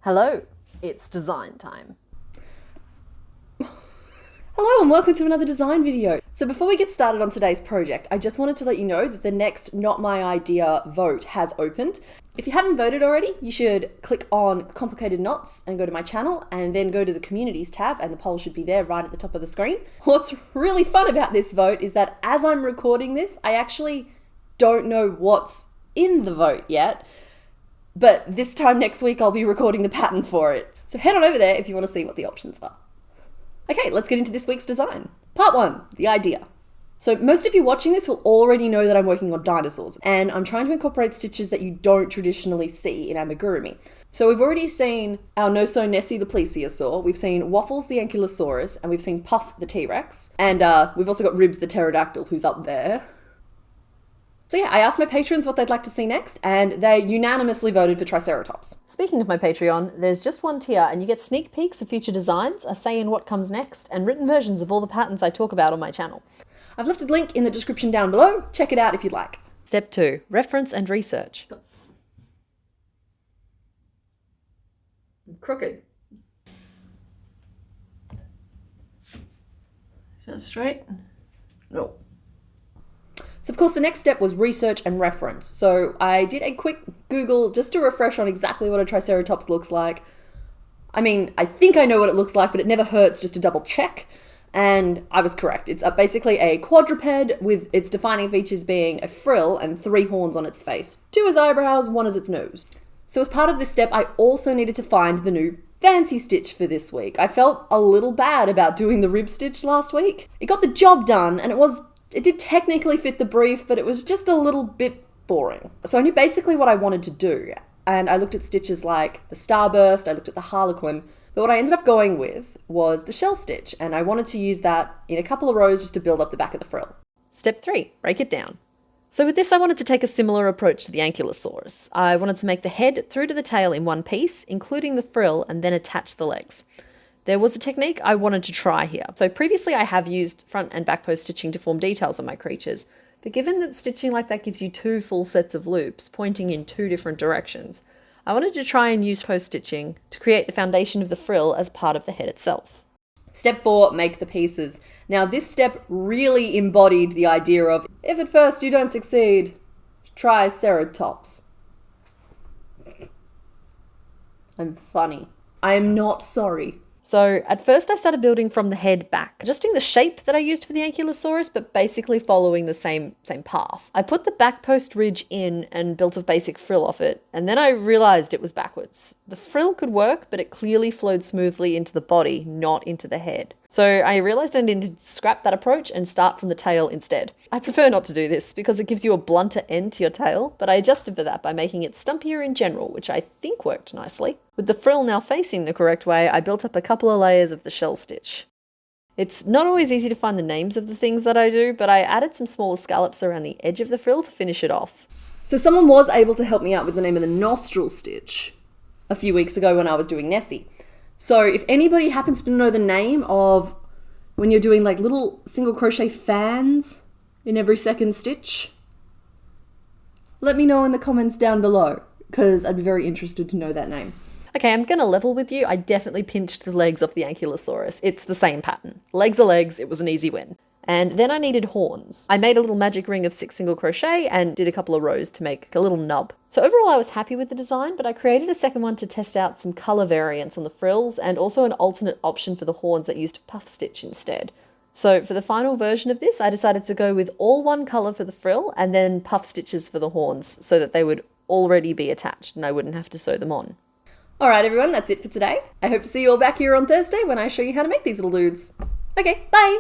Hello, it's design time. Hello and welcome to another design video. So before we get started on today's project, I just wanted to let you know that the next Not My Idea vote has opened. If you haven't voted already, you should click on Complicated Knots and go to my channel and then go to the Communities tab and the poll should be there right at the top of the screen. What's really fun about this vote is that as I'm recording this, I actually don't know what's in the vote yet. But this time next week, I'll be recording the pattern for it. So head on over there if you want to see what the options are. Okay, let's get into this week's design. Part 1, the idea. So most of you watching this will already know that I'm working on dinosaurs, and I'm trying to incorporate stitches that you don't traditionally see in amigurumi. So we've already seen our no-so-Nessie the plesiosaur, we've seen Waffles the ankylosaurus, and we've seen Puff the T-Rex, and we've also got Ribs the pterodactyl who's up there. So yeah, I asked my patrons what they'd like to see next, and they unanimously voted for Triceratops. Speaking of my Patreon, there's just one tier and you get sneak peeks of future designs, a say in what comes next, and written versions of all the patterns I talk about on my channel. I've left a link in the description down below. Check it out if you'd like. Step 2, reference and research. Crooked. Is that straight? No. So of course the next step was research and reference. So I did a quick Google just to refresh on exactly what a Triceratops looks like. I mean, I think I know what it looks like, but it never hurts just to double check. And I was correct. It's basically a quadruped with its defining features being a frill and 3 horns on its face. 2 as eyebrows, 1 as its nose. So as part of this step, I also needed to find the new fancy stitch for this week. I felt a little bad about doing the rib stitch last week. It got the job done and it did technically fit the brief, but it was just a little bit boring. So I knew basically what I wanted to do, and I looked at stitches like the Starburst, I looked at the Harlequin, but what I ended up going with was the Shell Stitch, and I wanted to use that in a couple of rows just to build up the back of the frill. Step 3, break it down. So with this, I wanted to take a similar approach to the ankylosaurus. I wanted to make the head through to the tail in one piece, including the frill, and then attach the legs. There was a technique I wanted to try here. So previously I have used front and back post stitching to form details on my creatures, but given that stitching like that gives you 2 full sets of loops pointing in 2 different directions, I wanted to try and use post stitching to create the foundation of the frill as part of the head itself. Step 4, make the pieces. Now this step really embodied the idea of, if at first you don't succeed, try Triceratops. I'm funny. I am not sorry. So at first I started building from the head back, adjusting the shape that I used for the ankylosaurus, but basically following the same path. I put the back post ridge in and built a basic frill off it, and then I realized it was backwards. The frill could work, but it clearly flowed smoothly into the body, not into the head. So I realized I needed to scrap that approach and start from the tail instead. I prefer not to do this because it gives you a blunter end to your tail, but I adjusted for that by making it stumpier in general, which I think worked nicely. With the frill now facing the correct way, I built up a couple of layers of the shell stitch. It's not always easy to find the names of the things that I do, but I added some smaller scallops around the edge of the frill to finish it off. So someone was able to help me out with the name of the nostril stitch a few weeks ago when I was doing Nessie. So if anybody happens to know the name of when you're doing like little single crochet fans in every second stitch, let me know in the comments down below because I'd be very interested to know that name. Okay, I'm going to level with you. I definitely pinched the legs off the ankylosaurus. It's the same pattern. Legs are legs. It was an easy win. And then I needed horns. I made a little magic ring of 6 single crochet and did a couple of rows to make a little nub. So overall I was happy with the design, but I created a second one to test out some colour variants on the frills and also an alternate option for the horns that used puff stitch instead. So for the final version of this, I decided to go with all one colour for the frill and then puff stitches for the horns so that they would already be attached and I wouldn't have to sew them on. Alright everyone, that's it for today. I hope to see you all back here on Thursday when I show you how to make these little dudes. Okay, bye!